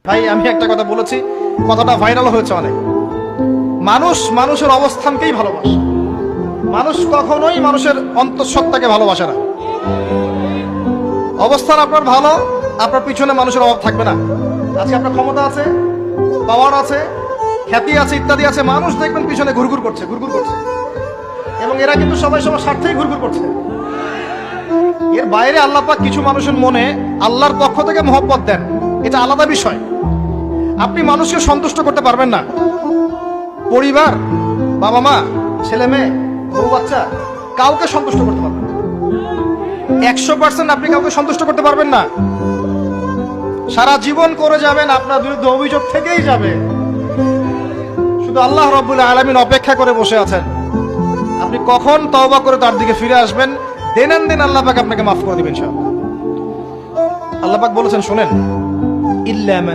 ভাই আমি একটা কথা বলেছি, কথাটা ভাইরাল হয়েছে অনেক। মানুষ মানুষের অবস্থানকেই ভালোবাসে, মানুষ কখনোই মানুষের অন্তঃসত্ত্বাকে ভালোবাসে না। অবস্থান আপনার ভালো, আপনার পিছনে মানুষের অভাব থাকবে না। আজকে আপনার ক্ষমতা আছে, পাওয়ার আছে, খ্যাতি আছে, ইত্যাদি আছে, মানুষ দেখবেন পিছনে ঘুরঘুর করছে, ঘুরঘুর করছে, এবং এরা কিন্তু সবাই সবার স্বার্থেই ঘুরঘুর করছে। এর বাইরে আল্লাহ পাক কিছু মানুষের মনে আল্লাহর পক্ষ থেকে মহব্বত দেন, এটা আলাদা বিষয়। আপনি মানুষকে সন্তুষ্ট করতে পারবেন না। পরিবার, বাবা মা, ছেলে মেয়ে, বউ বাচ্চা, কাউকে সন্তুষ্ট করতে পারবেন না। 100% আপনি কাউকে সন্তুষ্ট করতে পারবেন না। সারা জীবন করে যাবেন, আপনার বিরুদ্ধে অভিযোগ থেকেই যাবে। শুধু আল্লাহ রাব্বুল আলামিন অপেক্ষা করে বসে আছেন, আপনি কখন তওবা করে তার দিকে ফিরে আসবেন। দিন আল্লাহ পাক আপনাকে মাফ করে দিবেন ইনশাআল্লাহ। আল্লাহ পাক বলেছেন, শুনেন, ইল্লা মান